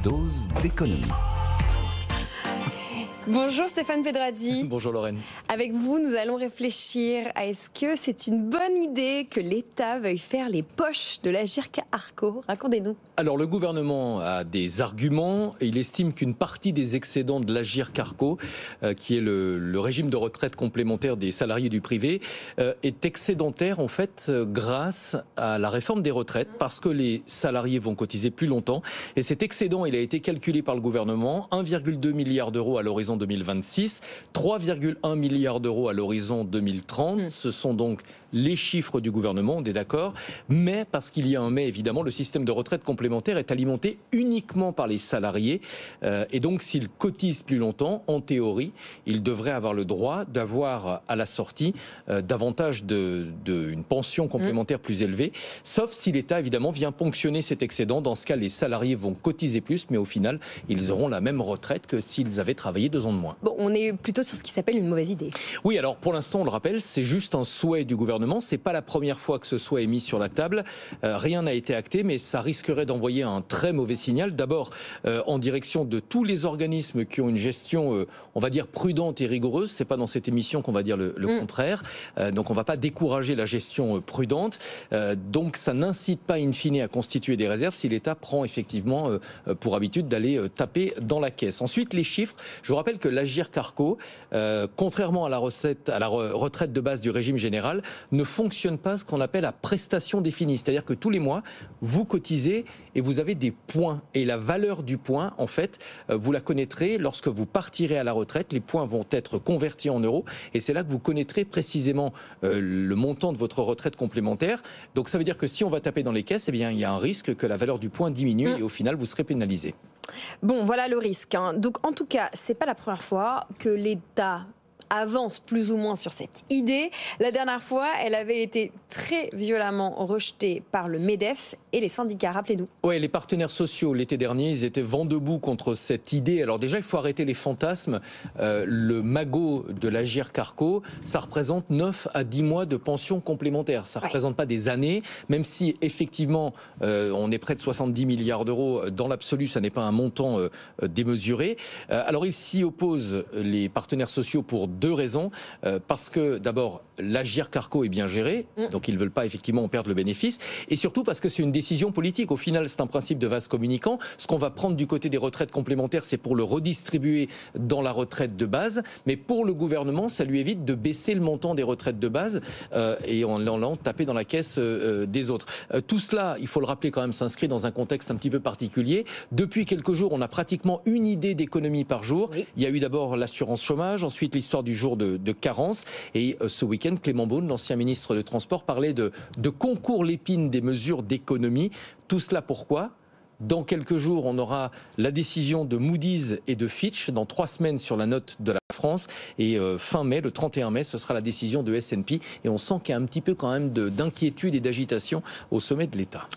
dose d'économie. Bonjour Stéphane Pedrazzi. Bonjour Lorraine. Avec vous, nous allons réfléchir à est-ce que c'est une bonne idée que l'État veuille faire les poches de l'Agirc Arrco. Racontez-nous. Alors le gouvernement a des arguments. Il estime qu'une partie des excédents de l'Agirc Arrco, qui est le régime de retraite complémentaire des salariés du privé, est excédentaire en fait grâce à la réforme des retraites, parce que les salariés vont cotiser plus longtemps. Et cet excédent, il a été calculé par le gouvernement, 1,2 milliard d'euros à l'horizon 2026, 3,1 milliards d'euros à l'horizon 2030. Ce sont donc les chiffres du gouvernement, on est d'accord. Mais, parce qu'il y a un mais évidemment, le système de retraite complémentaire est alimenté uniquement par les salariés. Et donc, s'ils cotisent plus longtemps, en théorie, ils devraient avoir le droit d'avoir à la sortie davantage une pension complémentaire plus élevée. Sauf si l'État, évidemment, vient ponctionner cet excédent. Dans ce cas, les salariés vont cotiser plus, mais au final, ils auront la même retraite que s'ils avaient travaillé 2 ans de moins. Bon, on est plutôt sur ce qui s'appelle une mauvaise idée. Oui, alors pour l'instant, on le rappelle, c'est juste un souhait du gouvernement. C'est pas la première fois que ce souhait est mis sur la table. Rien n'a été acté, mais ça risquerait d'envoyer un très mauvais signal. D'abord, en direction de tous les organismes qui ont une gestion, on va dire, prudente et rigoureuse. C'est pas dans cette émission qu'on va dire le contraire. Donc on va pas décourager la gestion prudente. Donc ça n'incite pas in fine à constituer des réserves si l'État prend effectivement pour habitude d'aller taper dans la caisse. Ensuite, les chiffres. Je vous rappelle que l'Agirc Arrco, contrairement à la retraite de base du régime général, ne fonctionne pas ce qu'on appelle à prestation définie. C'est-à-dire que tous les mois, vous cotisez et vous avez des points. Et la valeur du point, en fait, vous la connaîtrez lorsque vous partirez à la retraite. Les points vont être convertis en euros. Et c'est là que vous connaîtrez précisément le montant de votre retraite complémentaire. Donc ça veut dire que si on va taper dans les caisses, eh bien, il y a un risque que la valeur du point diminue et au final, vous serez pénalisé. Bon, voilà le risque. Donc en tout cas, c'est pas la première fois que l'État avance plus ou moins sur cette idée. La dernière fois, elle avait été très violemment rejetée par le MEDEF et les syndicats, rappelez-nous. Oui, les partenaires sociaux, l'été dernier, ils étaient vent debout contre cette idée. Alors déjà, il faut arrêter les fantasmes. Le magot de l'Agirc Arrco, ça représente 9 à 10 mois de pension complémentaire. Ça ne représente pas des années, même si effectivement, on est près de 70 milliards d'euros. Dans l'absolu, ça n'est pas un montant démesuré. Alors ils s'y opposent, les partenaires sociaux, pour 2 raisons. Parce que d'abord, l'Agirc Arrco est bien géré, donc ils ne veulent pas effectivement en perdre le bénéfice. Et surtout parce que c'est une décision politique. Au final, c'est un principe de vase communicant. Ce qu'on va prendre du côté des retraites complémentaires, c'est pour le redistribuer dans la retraite de base. Mais pour le gouvernement, ça lui évite de baisser le montant des retraites de base et en l'allant taper dans la caisse des autres. Tout cela, il faut le rappeler quand même, s'inscrit dans un contexte un petit peu particulier. Depuis quelques jours, on a pratiquement une idée d'économie par jour. Oui. Il y a eu d'abord l'assurance chômage, ensuite l'histoire du jour de carence. Et ce week-end, Clément Beaune, l'ancien ministre des Transports, parlait de concours l'épine des mesures d'économie. Tout cela pourquoi ? Dans quelques jours, on aura la décision de Moody's et de Fitch. Dans 3 semaines sur la note de la France. Et fin mai, le 31 mai, ce sera la décision de S&P. Et on sent qu'il y a un petit peu quand même d'inquiétude et d'agitation au sommet de l'État.